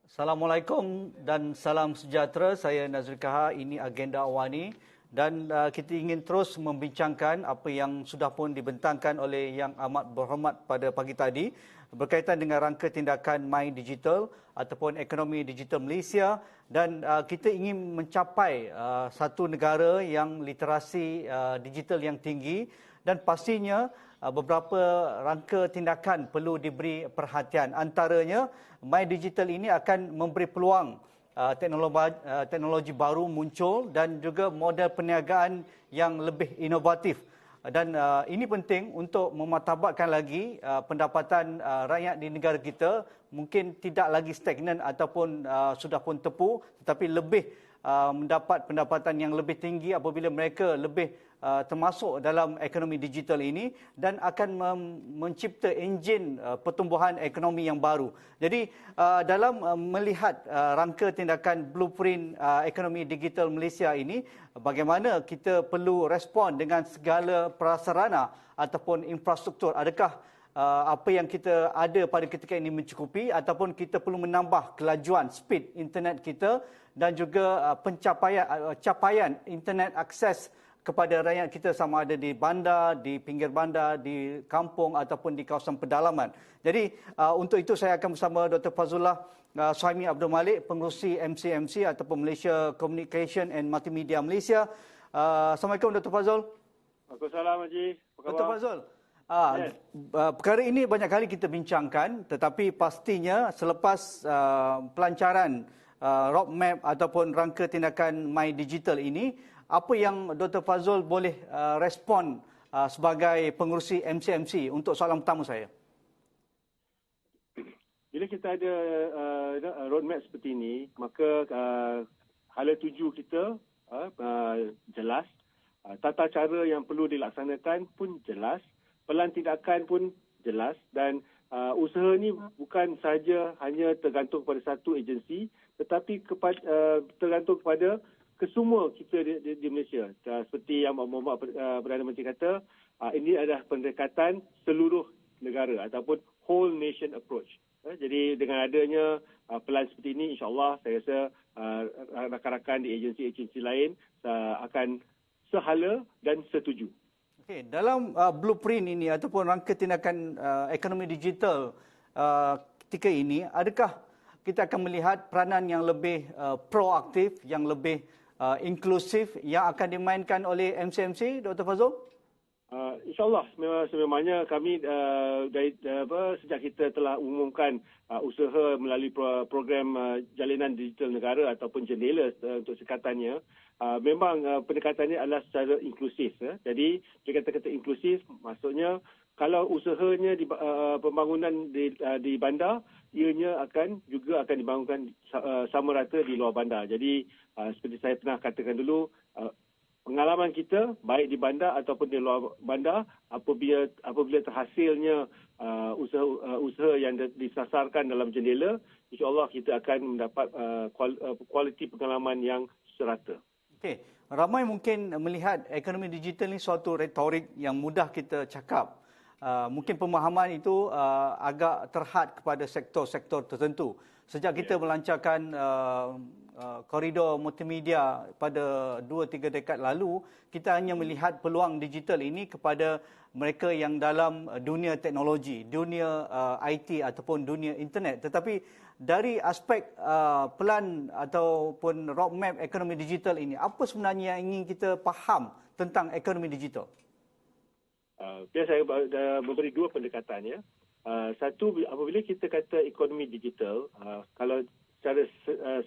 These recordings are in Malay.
Assalamualaikum dan salam sejahtera. Saya Nazri Kaha, ini Agenda Awani dan kita ingin terus membincangkan apa yang sudah pun dibentangkan oleh Yang Amat Berhormat pada pagi tadi berkaitan dengan rangka tindakan My Digital ataupun ekonomi digital Malaysia, dan kita ingin mencapai satu negara yang literasi digital yang tinggi, dan pastinya beberapa rangka tindakan perlu diberi perhatian. Antaranya, My Digital ini akan memberi peluang teknologi baru muncul dan juga model perniagaan yang lebih inovatif. Dan ini penting untuk memartabatkan lagi pendapatan rakyat di negara kita. Mungkin tidak lagi stagnan ataupun sudah pun tepu, tetapi lebih mendapat pendapatan yang lebih tinggi apabila mereka lebih termasuk dalam ekonomi digital ini, dan akan mencipta enjin pertumbuhan ekonomi yang baru. Jadi dalam melihat rangka tindakan blueprint ekonomi digital Malaysia ini, bagaimana kita perlu respon dengan segala prasarana ataupun infrastruktur? Adakah apa yang kita ada pada ketika ini mencukupi, ataupun kita perlu menambah kelajuan speed internet kita dan juga capaian internet akses kepada rakyat kita, sama ada di bandar, di pinggir bandar, di kampung ataupun di kawasan pedalaman. Jadi untuk itu saya akan bersama Dr. Fazlullah Suhaimi Abdul Malik, pengerusi MCMC ataupun Malaysia Communication and Multimedia Malaysia. Assalamualaikum Dr. Fazul. Waalaikumsalam Haji. Dr. Fazul, Yes. perkara ini banyak kali kita bincangkan, tetapi pastinya selepas pelancaran roadmap ataupun rangka tindakan My Digital ini, apa yang Dr. Fazul boleh respon sebagai pengerusi MCMC untuk soalan pertama saya? Bila kita ada roadmap seperti ini, maka hala tuju kita jelas, tata cara yang perlu dilaksanakan pun jelas, pelan tindakan pun jelas, dan usaha ini bukan sahaja hanya tergantung kepada satu agensi, tetapi tergantung kepada kesemua kita di Malaysia. Seperti yang Perdana Menteri kata, ini adalah pendekatan seluruh negara ataupun whole nation approach. Jadi dengan adanya pelan seperti ini, insyaAllah saya rasa rakan-rakan di agensi-agensi lain akan sehala dan setuju. Okay, dalam blueprint ini ataupun rangka tindakan ekonomi digital ketika ini, adakah kita akan melihat peranan yang lebih proaktif, yang lebih inklusif yang akan dimainkan oleh MCMC, Dr. Fazul? InsyaAllah, sememangnya kami sejak kita telah umumkan usaha melalui program Jalinan Digital Negara ataupun jendela untuk singkatannya, memang pendekatannya adalah secara inklusif. Jadi, jika kata inklusif, maksudnya kalau usahanya pembangunan di bandar, ianya akan dibangunkan sama rata di luar bandar. Jadi seperti saya pernah katakan dulu, pengalaman kita baik di bandar ataupun di luar bandar, apabila terhasilnya usaha yang disasarkan dalam jendela, insya-Allah kita akan mendapat kualiti pengalaman yang serata. Okey, ramai mungkin melihat ekonomi digital ini suatu retorik yang mudah kita cakap. Mungkin pemahaman itu agak terhad kepada sektor-sektor tertentu. Sejak kita melancarkan koridor multimedia pada 2-3 dekad lalu, kita hanya melihat peluang digital ini kepada mereka yang dalam dunia teknologi, dunia IT ataupun dunia internet. Tetapi dari aspek pelan ataupun roadmap ekonomi digital ini, apa sebenarnya yang ingin kita faham tentang ekonomi digital? Saya memberi dua pendekatan, ya. Satu, apabila kita kata ekonomi digital, kalau secara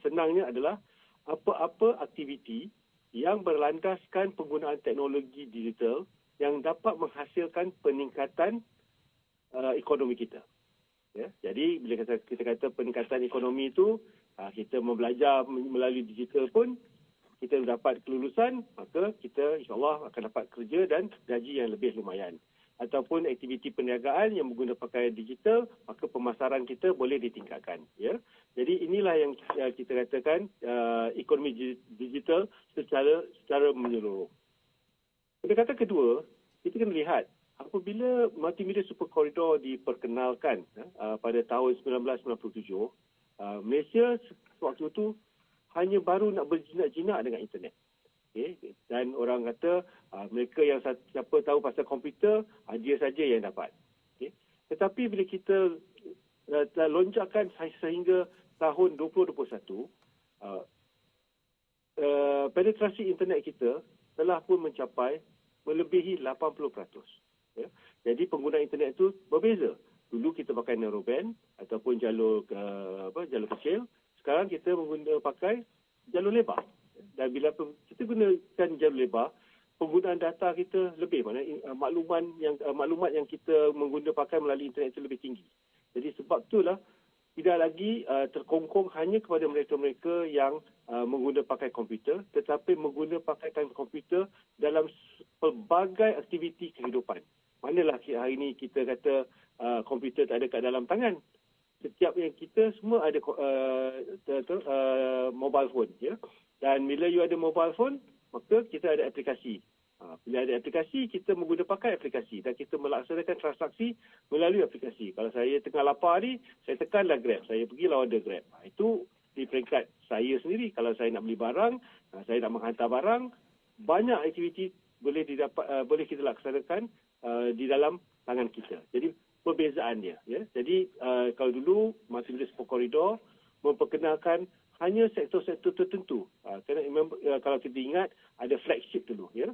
senangnya adalah apa-apa aktiviti yang berlandaskan penggunaan teknologi digital yang dapat menghasilkan peningkatan ekonomi kita. Ya, jadi bila kita kata peningkatan ekonomi itu, kita membelajar melalui digital pun, kita dapat kelulusan, maka kita insyaAllah akan dapat kerja dan gaji yang lebih lumayan. Ataupun aktiviti perniagaan yang menggunakan pakaian digital, maka pemasaran kita boleh ditingkatkan. Ya. Jadi inilah yang kita katakan ekonomi digital secara menyeluruh. Pendekatan kedua, kita akan melihat apabila Multimedia Super Corridor diperkenalkan pada tahun 1997, Malaysia waktu tu hanya baru nak berjinak-jinak dengan internet. Okay. Dan orang kata mereka yang siapa tahu pasal komputer, dia saja yang dapat. Okay. Tetapi bila kita lonjakkan sehingga tahun 2021, penetrasi internet kita telah pun mencapai melebihi 80%. Ya. Jadi pengguna internet itu berbeza. Dulu kita pakai narrowband ataupun jalur kecil. Sekarang kita pakai jalur lebar. Dan bila kita gunakan jalur lebar, penggunaan data kita lebih, maknanya maklumat yang kita pakai melalui internet itu lebih tinggi. Jadi sebab itulah tidak lagi terkongkong hanya kepada mereka-mereka yang pakai komputer, tetapi pakaikan komputer dalam pelbagai aktiviti kehidupan. Manalah hari ini kita kata komputer tak ada kat dalam tangan. Setiap yang kita semua ada mobile phone. Ya? Dan bila you ada mobile phone, maka kita ada aplikasi. Bila ada aplikasi, kita pakai aplikasi dan kita melaksanakan transaksi melalui aplikasi. Kalau saya tengah lapar ni, saya tekanlah Grab. Saya pergilah order Grab. Itu di peringkat saya sendiri. Kalau saya nak beli barang, saya nak menghantar barang, banyak aktiviti boleh kita laksanakan di dalam tangan kita. Jadi perbezaannya. Ya. Jadi kalau dulu Multimedia Support Corridor memperkenalkan hanya sektor-sektor tertentu. Kalau kita ingat ada flagship dulu. Ya.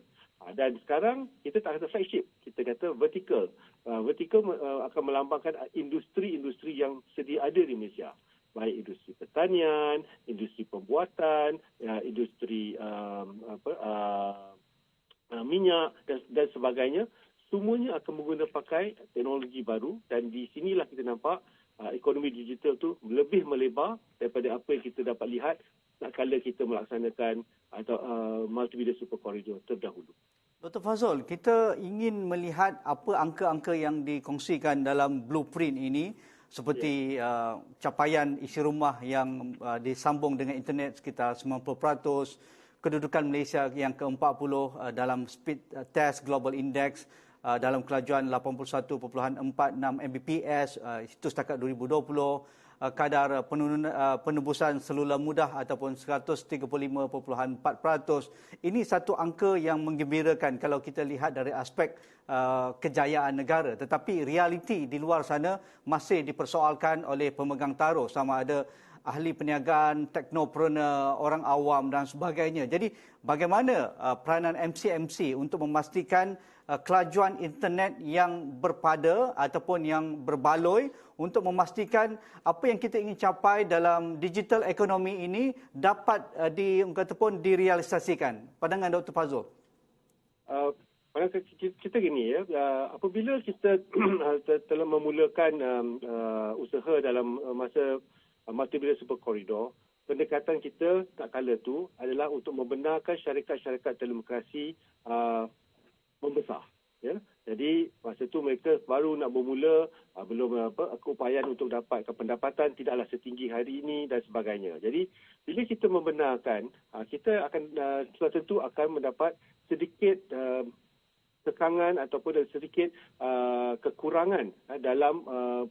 Dan sekarang kita tak kata flagship, kita kata vertical. Vertical akan melambangkan industri-industri yang sedia ada di Malaysia. Baik industri pertanian, industri pembuatan, industri minyak dan sebagainya. Semuanya akan pakai teknologi baru dan di sinilah kita nampak ekonomi digital tu lebih melebar daripada apa yang kita dapat lihat tak kala kita melaksanakan atau Multimedia Support Corridor terdahulu. Dr. Fazrul, kita ingin melihat apa angka-angka yang dikongsikan dalam blueprint ini seperti capaian isi rumah yang disambung dengan internet sekitar 90%, kedudukan Malaysia yang ke-40 dalam Speed Test Global Index dalam kelajuan 81.46 Mbps itu setakat 2020, kadar penebusan selular mudah ataupun 135.4%. Ini satu angka yang menggembirakan kalau kita lihat dari aspek kejayaan negara. Tetapi realiti di luar sana masih dipersoalkan oleh pemegang taruh sama ada ahli perniagaan, teknopreneur, orang awam dan sebagainya. Jadi bagaimana peranan MCMC untuk memastikan kelajuan internet yang berpada ataupun yang berbaloi untuk memastikan apa yang kita ingin capai dalam digital ekonomi ini dapat direalisasikan. Pandangan Dr. Fazrul. Kita gini ya, apabila kita telah memulakan usaha dalam masa Multimedia Support Corridor, pendekatan kita tak kala tu adalah untuk membenarkan syarikat-syarikat telekomunikasi membesar. Ya. Jadi masa tu mereka baru nak bermula, belum keupayaan untuk dapatkan pendapatan tidaklah setinggi hari ini dan sebagainya. Jadi bila kita membenarkan, kita akan tentu akan mendapat sedikit tekangan ataupun sedikit kekurangan dalam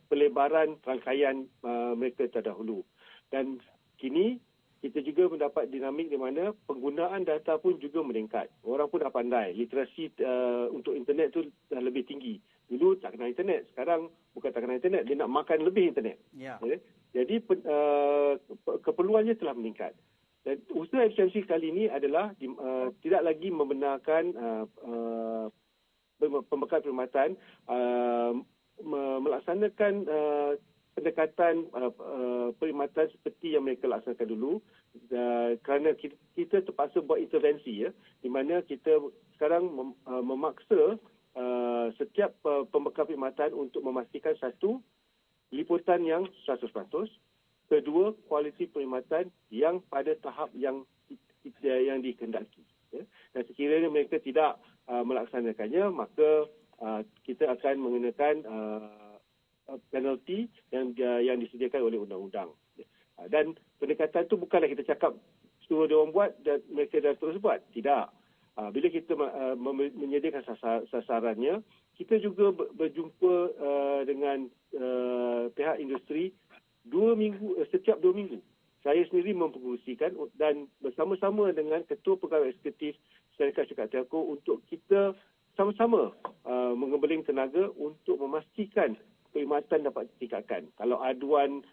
pelebaran rangkaian mereka terdahulu. Dan kini kita juga mendapat dinamik di mana penggunaan data pun juga meningkat. Orang pun dah pandai. Literasi untuk internet tu dah lebih tinggi. Dulu tak kenal internet. Sekarang bukan tak kenal internet. Dia nak makan lebih internet. Yeah. Jadi keperluannya telah meningkat. Dan usaha FCMC kali ini adalah tidak lagi membenarkan pembekal perkhidmatan melaksanakan pendekatan perkhidmatan seperti yang mereka laksanakan dulu kerana kita terpaksa buat intervensi ya, di mana kita sekarang memaksa setiap pembekal perkhidmatan untuk memastikan satu, liputan yang 100%, kedua, kualiti perkhidmatan yang pada tahap yang dikehendaki ya. Dan sekiranya mereka tidak melaksanakannya, maka kita akan mengenakan penalti yang disediakan oleh undang-undang. Dan pendekatan itu bukanlah kita cakap suruh dia orang buat dan mereka dah terus buat. Tidak. Bila kita menyediakan sasarannya, kita juga berjumpa dengan pihak industri setiap 2 minggu. Saya sendiri mempengerusikan dan bersama-sama dengan Ketua Pegawai Eksekutif Syarikat Telco untuk kita sama-sama mengembeling tenaga untuk memastikan perkhidmatan dapat ditingkatkan. Kalau aduan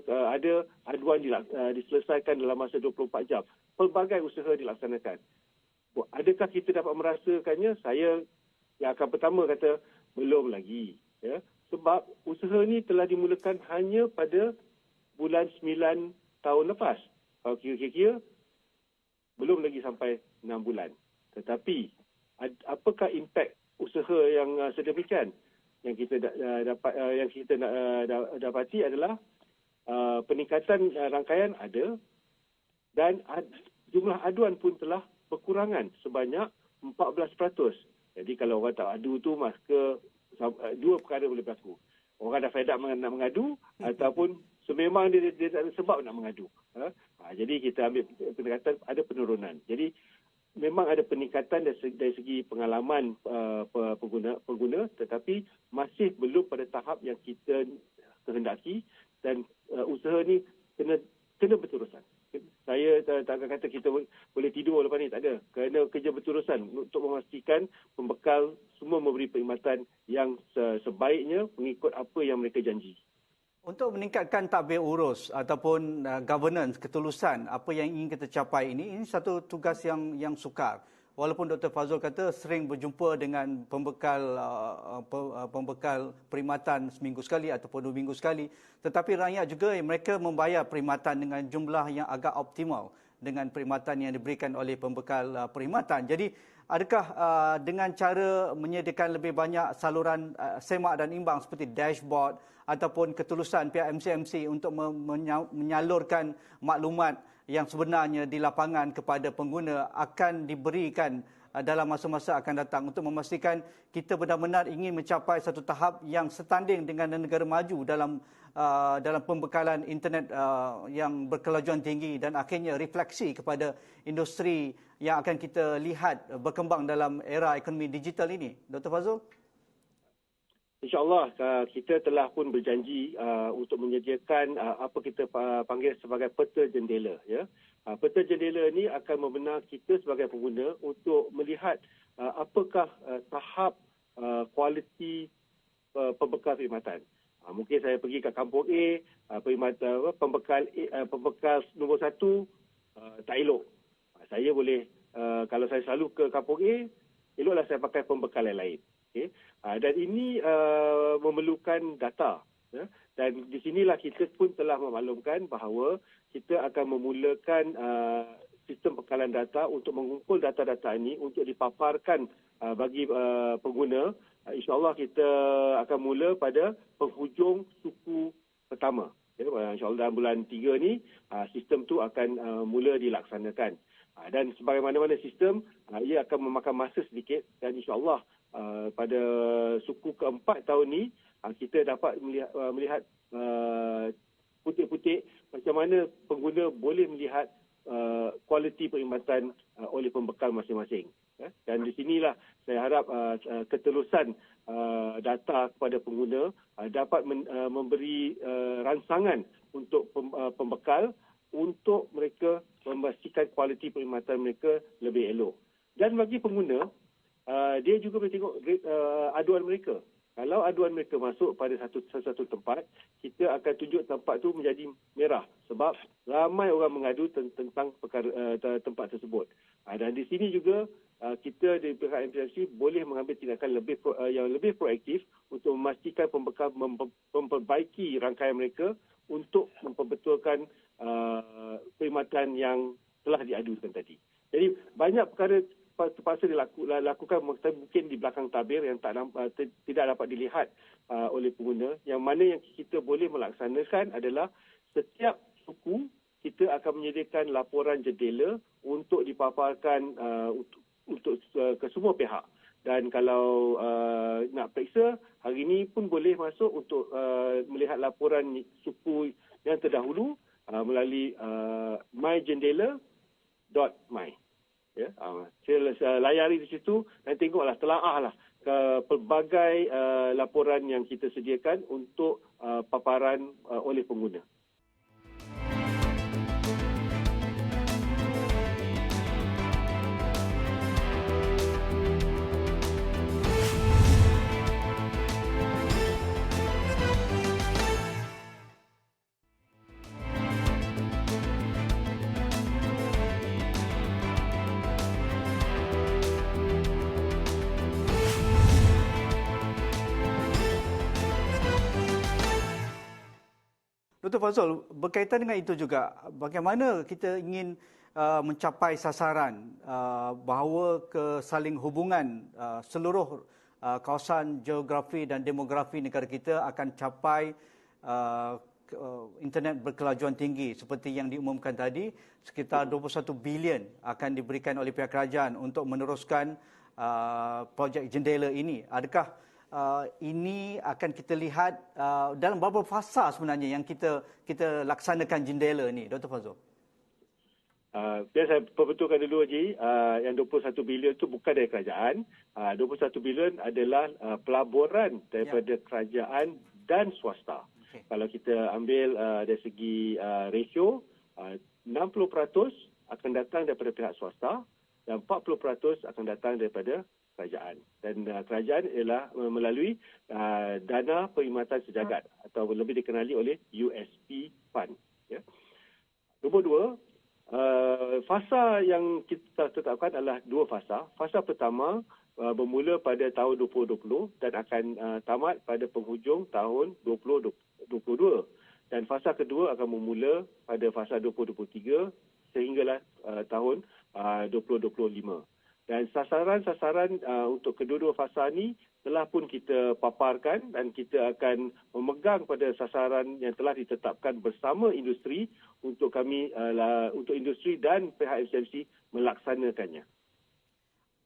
ada aduan diselesaikan dalam masa 24 jam. Pelbagai usaha dilaksanakan. Adakah kita dapat merasakannya? Saya yang akan pertama kata belum lagi. Ya. Sebab usaha ni telah dimulakan hanya pada bulan 9 tahun lepas. Kalau kira-kira, belum lagi sampai 6 bulan. Tetapi, apakah impak usaha yang sedemikian? Yang kita dapati adalah peningkatan rangkaian ada dan jumlah aduan pun telah berkurangan sebanyak 14%. Jadi kalau orang tak adu tu, maka dua perkara boleh berlaku. Orang dah fed up nak mengadu ataupun sememang dia tak ada sebab nak mengadu. Jadi kita ambil pendekatan ada penurunan. Jadi memang ada peningkatan dari segi pengalaman pengguna tetapi masih belum pada tahap yang kita kehendaki dan usaha ni kena berterusan. Saya tak akan kata kita boleh tidur lepas ni, tak ada. Kena kerja berterusan untuk memastikan pembekal semua memberi perkhidmatan yang sebaiknya mengikut apa yang mereka janji. Untuk meningkatkan tadbir urus ataupun governance, ketulusan, apa yang ingin kita capai ini satu tugas yang sukar. Walaupun Dr. Fazrul kata sering berjumpa dengan pembekal perkhidmatan seminggu sekali ataupun 2 minggu sekali, tetapi rakyat juga mereka membayar perkhidmatan dengan jumlah yang agak optimal dengan perkhidmatan yang diberikan oleh pembekal perkhidmatan. Jadi adakah dengan cara menyediakan lebih banyak saluran semak dan imbang seperti dashboard ataupun ketulusan pihak MCMC untuk menyalurkan maklumat yang sebenarnya di lapangan kepada pengguna akan diberikan dalam masa-masa akan datang untuk memastikan kita benar-benar ingin mencapai satu tahap yang setanding dengan negara maju dalam pembekalan internet yang berkelajuan tinggi dan akhirnya refleksi kepada industri yang akan kita lihat berkembang dalam era ekonomi digital ini. Dr. Fazrul? InsyaAllah kita telah pun berjanji untuk menyediakan apa kita panggil sebagai peta jendela. Ya. Peta jendela ini akan membenar kita sebagai pengguna untuk melihat apakah tahap kualiti pembekal perkhidmatan. Mungkin saya pergi ke kampung A, pembekal nombor 1 tak elok. Saya boleh, kalau saya selalu ke kampung A, eloklah saya pakai pembekal yang lain. Okay. Dan ini memerlukan data. Ya. Dan di sinilah kita pun telah memaklumkan bahawa kita akan memulakan sistem bekalan data untuk mengumpul data-data ini untuk dipaparkan bagi pengguna. InsyaAllah kita akan mula pada penghujung suku pertama. Ya, InsyaAllah dalam bulan 3 ni sistem tu akan mula dilaksanakan. Dan sebagaimana sistem, ia akan memakan masa sedikit dan insyaAllah pada suku keempat tahun ni kita dapat melihat putik-putik macam mana pengguna boleh melihat kualiti perkhidmatan oleh pembekal masing-masing. Dan di sinilah saya harap ketelusan data kepada pengguna dapat memberi rangsangan untuk pembekal untuk mereka memastikan kualiti perkhidmatan mereka lebih elok. Dan bagi pengguna, dia juga boleh tengok aduan mereka. Kalau aduan mereka masuk pada satu tempat, kita akan tunjuk tempat tu menjadi merah. Sebab ramai orang mengadu tentang tempat tersebut. Dan di sini juga kita di pihak MCMC boleh mengambil tindakan yang lebih proaktif untuk memastikan pembekal memperbaiki rangkaian mereka untuk memperbetulkan perkhidmatan yang telah diadukan tadi. Jadi banyak perkara terpaksa dilakukan mungkin di belakang tabir yang tidak dapat dilihat oleh pengguna. Yang mana yang kita boleh melaksanakan adalah setiap suku kita akan menyediakan laporan jendela untuk dipaparkan untuk ke semua pihak. Dan kalau nak periksa, hari ini pun boleh masuk untuk melihat laporan suku yang terdahulu melalui myjendela.my. Ya, saya layari di situ dan tengoklah, telaahlah ke pelbagai laporan yang kita sediakan untuk paparan oleh pengguna. Dr. Fazrul, berkaitan dengan itu juga, bagaimana kita ingin mencapai sasaran bahawa kesaling hubungan seluruh kawasan geografi dan demografi negara kita akan capai internet berkelajuan tinggi seperti yang diumumkan tadi, sekitar 21 bilion akan diberikan oleh pihak kerajaan untuk meneruskan projek jendela ini. Adakah ini akan kita lihat dalam beberapa fasa sebenarnya yang kita laksanakan jendela ni, Dr. Fazrul? Biar saya perbetulkan dulu, Haji, yang 21 bilion itu bukan dari kerajaan. 21 bilion adalah pelaburan daripada kerajaan dan swasta. Okay. Kalau kita ambil dari segi ratio, 60% akan datang daripada pihak swasta dan 40% akan datang daripada kerajaan. Dan kerajaan ialah melalui dana perkhidmatan sejagat atau lebih dikenali oleh USP Fund. Ya. Nombor dua, fasa yang kita tetapkan adalah dua fasa. Fasa pertama bermula pada tahun 2020 dan akan tamat pada penghujung tahun 2022. Dan fasa kedua akan bermula pada fasa 2023 sehinggalah tahun 2025. Dan sasaran-sasaran untuk kedua-dua fasa ini telah pun kita paparkan dan kita akan memegang pada sasaran yang telah ditetapkan bersama industri untuk untuk industri dan pihak FCMC melaksanakannya.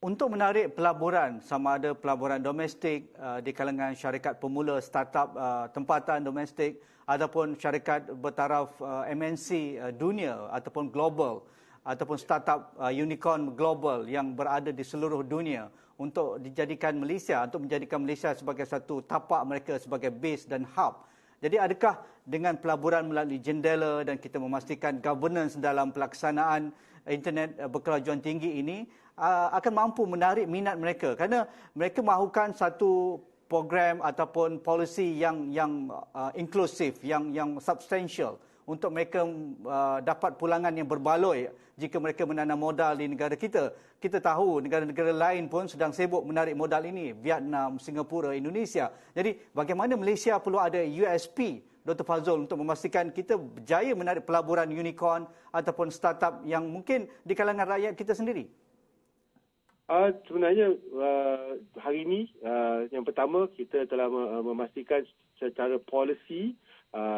Untuk menarik pelaburan, sama ada pelaburan domestik di kalangan syarikat pemula, startup tempatan domestik ataupun syarikat bertaraf MNC dunia ataupun global, ataupun startup unicorn global yang berada di seluruh dunia untuk dijadikan Malaysia, untuk menjadikan Malaysia sebagai satu tapak mereka sebagai base dan hub. Jadi adakah dengan pelaburan melalui jendela dan kita memastikan governance dalam pelaksanaan internet berkelajuan tinggi ini akan mampu menarik minat mereka, kerana mereka mahukan satu program ataupun polisi yang inklusif, yang substantial untuk mereka dapat pulangan yang berbaloi jika mereka menanam modal di negara kita. Kita tahu negara-negara lain pun sedang sibuk menarik modal ini, Vietnam, Singapura, Indonesia. Jadi bagaimana Malaysia perlu ada USP, Dr. Fazrul, untuk memastikan kita berjaya menarik pelaburan unicorn ataupun startup yang mungkin di kalangan rakyat kita sendiri? Sebenarnya hari ini yang pertama kita telah memastikan secara polisi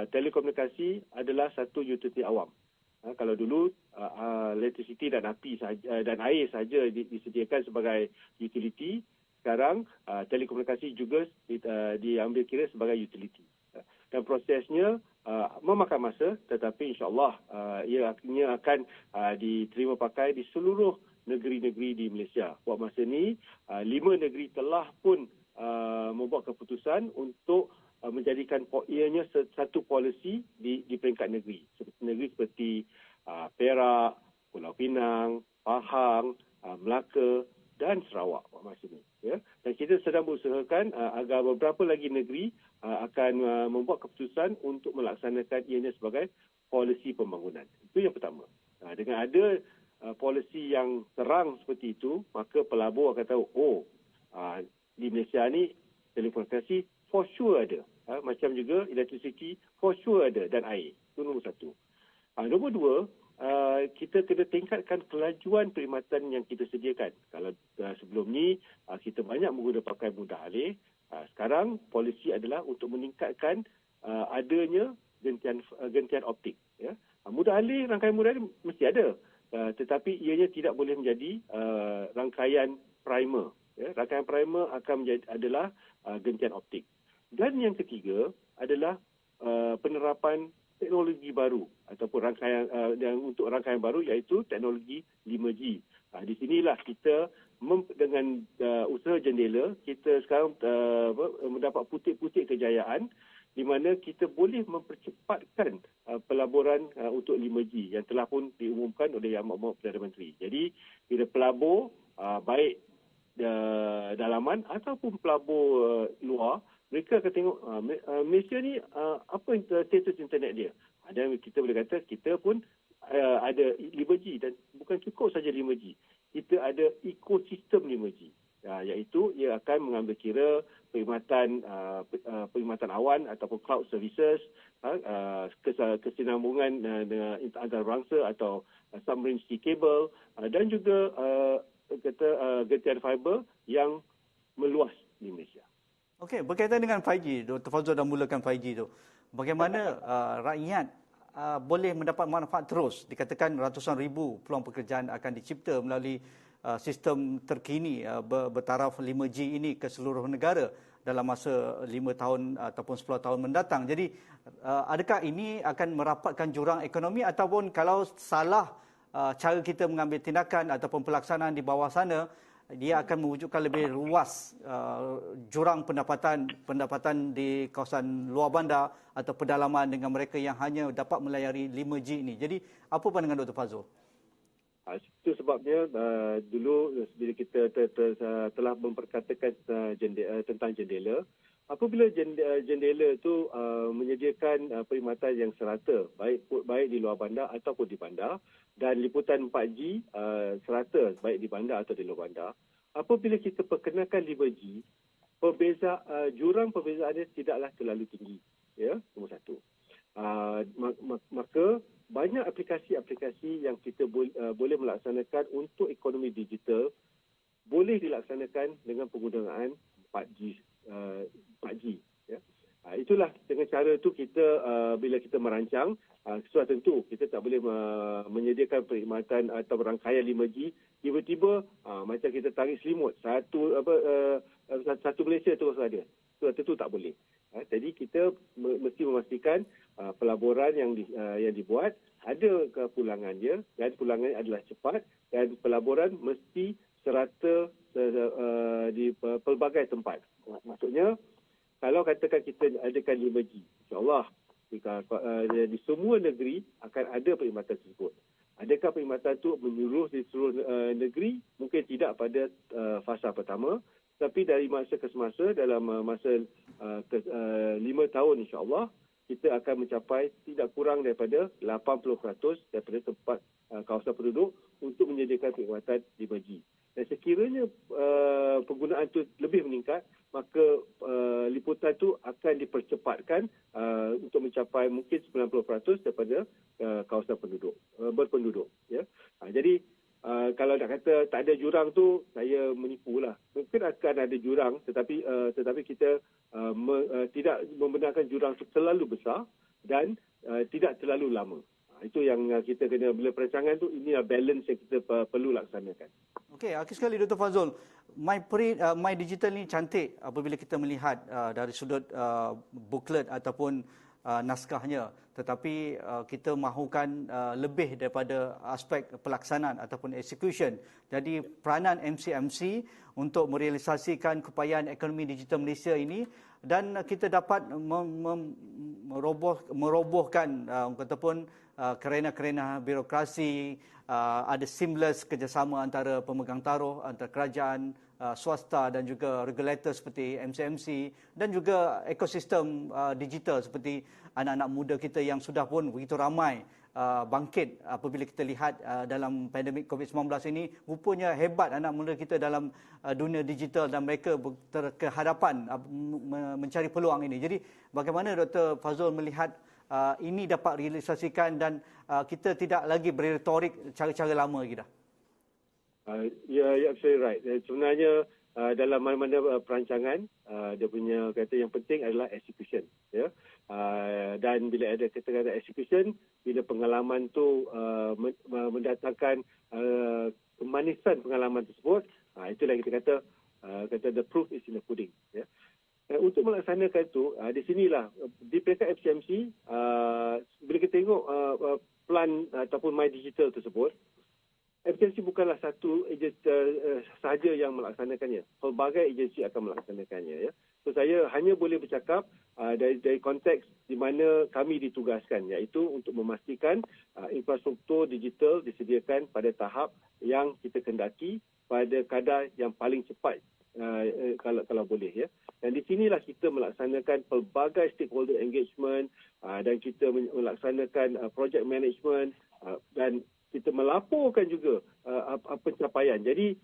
telekomunikasi adalah satu utility awam. Kalau dulu electricity dan api sahaja, dan air saja disediakan sebagai utility, sekarang telekomunikasi juga diambil kira sebagai utility. Dan prosesnya memakan masa, tetapi insya-Allah ia akan diterima pakai di seluruh negeri-negeri di Malaysia. Buat masa ini 5 negeri telah pun membuat keputusan untuk menjadikan ianya satu polisi di peringkat negeri. Negeri seperti Perak, Pulau Pinang, Pahang, Melaka dan Sarawak buat masa ini. Ya. Dan kita sedang berusahakan agar beberapa lagi negeri akan membuat keputusan untuk melaksanakan ianya sebagai polisi pembangunan. Itu yang pertama. Dengan ada polisi yang terang seperti itu, maka pelabur akan tahu, di Malaysia ni telekomunikasi for sure ada. Macam juga electricity for sure ada dan air. Itu nombor satu. Nombor dua, kita kena tingkatkan kelajuan perkhidmatan yang kita sediakan. Kalau sebelum ni kita banyak menggunakan pakai mudah alih, sekarang polisi adalah untuk meningkatkan adanya gentian optik. Ya. Mudah alih, rangkaian mudah alih mesti ada. Tetapi ianya tidak boleh menjadi rangkaian primer. Ya. Rangkaian primer akan adalah gentian optik. Dan yang ketiga adalah penerapan teknologi baru ataupun rangkaian untuk rangkaian baru iaitu teknologi 5G. Di sinilah kita dengan usaha jendela kita sekarang mendapat putik-putik kejayaan di mana kita boleh mempercepatkan pelaburan untuk 5G yang telah pun diumumkan oleh Yang Amat Perdana Menteri. Jadi bila pelabur baik dalaman ataupun pelabur luar, mereka akan tengok Malaysia ni apa status internet dia. Dan kita boleh kata kita pun ada 5G dan bukan cukup saja 5G. Kita ada ekosistem 5G. Iaitu ia akan mengambil kira perkhidmatan awan ataupun cloud services, kesinambungan dengan antarabangsa atau submarine sea cable, dan juga gentian fiber yang meluas di Malaysia. Okey, berkaitan dengan 5G, Dr. Fazrul dah mulakan 5G tu. Bagaimana rakyat boleh mendapat manfaat terus? Dikatakan ratusan ribu peluang pekerjaan akan dicipta melalui sistem terkini bertaraf 5G ini ke seluruh negara dalam masa 5 tahun ataupun 10 tahun mendatang. Jadi adakah ini akan merapatkan jurang ekonomi ataupun kalau salah cara kita mengambil tindakan ataupun pelaksanaan di bawah sana, dia akan mewujudkan lebih luas jurang pendapatan di kawasan luar bandar atau pedalaman dengan mereka yang hanya dapat melayari 5G ini. Jadi apa pandangan Dr. Fazrul? Itu sebabnya dulu bila kita telah memperkatakan tentang jendela, apabila jendela itu menyediakan perkhidmatan yang serata, baik di luar bandar ataupun di bandar, dan liputan 4G serata baik di bandar atau di luar bandar, apabila kita perkenalkan 5G, jurang perbezaannya tidaklah terlalu tinggi. Ya, nombor satu. Maka banyak aplikasi-aplikasi yang kita boleh melaksanakan untuk ekonomi digital boleh dilaksanakan dengan penggunaan 4G. Ya. Itulah dengan cara itu kita bila kita merancang, sudah tentu kita tak boleh menyediakan perkhidmatan atau rangkaian 5G tiba-tiba macam kita tarik selimut satu Malaysia terus ada. Sudah tentu tak boleh. Jadi kita mesti memastikan pelaburan yang dibuat ada kepulangan dia dan pulangan adalah cepat dan pelaburan mesti serata di pelbagai tempat. Maksudnya kalau katakan kita adakan 5G, insya-Allah di semua negeri akan ada perkhidmatan tersebut. Adakah perkhidmatan itu menyeluruh di seluruh negeri? Mungkin tidak pada fasa pertama, tapi dari masa ke semasa dalam masa 5 tahun insya-Allah kita akan mencapai tidak kurang daripada 80% daripada tempat kawasan penduduk untuk menyediakan perkhidmatan 5G. Dan sekiranya penggunaan itu lebih meningkat, maka liputan itu akan dipercepatkan untuk mencapai mungkin 90% daripada kawasan berpenduduk. Ya. Jadi kalau nak kata tak ada jurang tu, saya menipulah. Mungkin akan ada jurang, tetapi kita tidak membenarkan jurang itu terlalu besar dan tidak terlalu lama. Itu yang kita kena, bila perancangan tu, ini balance yang kita perlu laksanakan. Okey, akhir sekali Dr. Fazrul, My Digital ni cantik apabila kita melihat dari sudut booklet ataupun naskahnya, tetapi kita mahukan lebih daripada aspek pelaksanaan ataupun execution. Jadi peranan MCMC untuk merealisasikan keupayaan ekonomi digital Malaysia ini, dan kita dapat merobohkan ataupun kerena-kerena birokrasi, ada seamless kerjasama antara pemegang taruh, antara kerajaan, swasta dan juga regulator seperti MCMC, dan juga ekosistem digital seperti anak-anak muda kita yang sudah pun begitu ramai bangkit apabila kita lihat dalam pandemik COVID-19 ini. Rupanya hebat anak muda kita dalam dunia digital dan mereka terkehadapan mencari peluang ini. Jadi bagaimana Dr. Fazrul melihat ini dapat realisasikan dan kita tidak lagi berretorik cara-cara lama lagi dah? Ya, absolutely right. Sebenarnya dalam mana-mana perancangan, dia punya kata yang penting adalah execution. Ya. Dan bila ada kata-kata execution, bila pengalaman tu mendatangkan kemanisan pengalaman tersebut, itulah kita kata the proof is in the pudding. Ya. Untuk melaksanakan itu, di sinilah di peringkat FCMC, bila kita tengok plan ataupun My Digital tersebut, FCMC bukanlah satu agensi sahaja yang melaksanakannya. Pelbagai agensi akan melaksanakannya. Ya. So saya hanya boleh bercakap dari konteks di mana kami ditugaskan, iaitu untuk memastikan infrastruktur digital disediakan pada tahap yang kita kendaki pada kadar yang paling cepat kalau boleh, ya. Dan di sinilah kita melaksanakan pelbagai stakeholder engagement dan kita melaksanakan project management dan kita melaporkan juga pencapaian. Jadi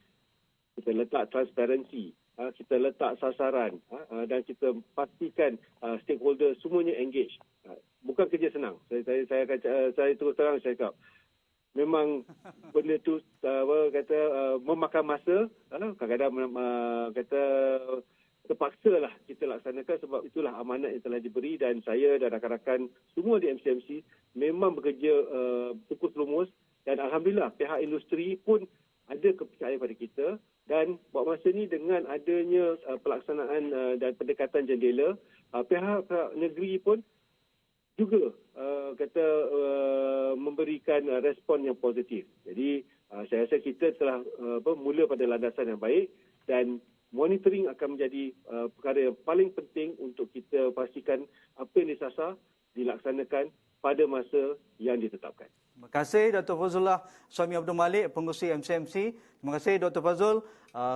kita letak transparansi, kita letak sasaran dan kita pastikan stakeholder semuanya engage. Bukan kerja senang. Saya terus terang saya cakap. Memang benda tu memakan masa, kadang-kadang kata terpaksa lah kita laksanakan sebab itulah amanat yang telah diberi dan saya dan rakan-rakan semua di MCMC memang bekerja fokus lumus dan alhamdulillah pihak industri pun ada kepercayaan pada kita dan buat masa ni dengan adanya pelaksanaan dan pendekatan jendela, pihak negeri pun juga memberikan respon yang positif. Jadi saya rasa kita telah mula pada landasan yang baik dan monitoring akan menjadi perkara yang paling penting untuk kita pastikan apa yang disasar dilaksanakan pada masa yang ditetapkan. Terima kasih Dr. Fazlullah Suami Abdul Malik, pengerusi MCMC. Terima kasih Dr. Fazul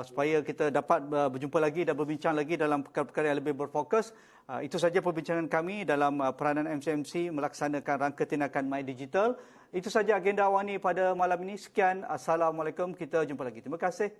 supaya kita dapat berjumpa lagi dan berbincang lagi dalam perkara-perkara yang lebih berfokus. Itu saja perbincangan kami dalam peranan MCMC melaksanakan rangka tindakan My Digital. Itu saja agenda awani pada malam ini. Sekian. Assalamualaikum. Kita jumpa lagi. Terima kasih.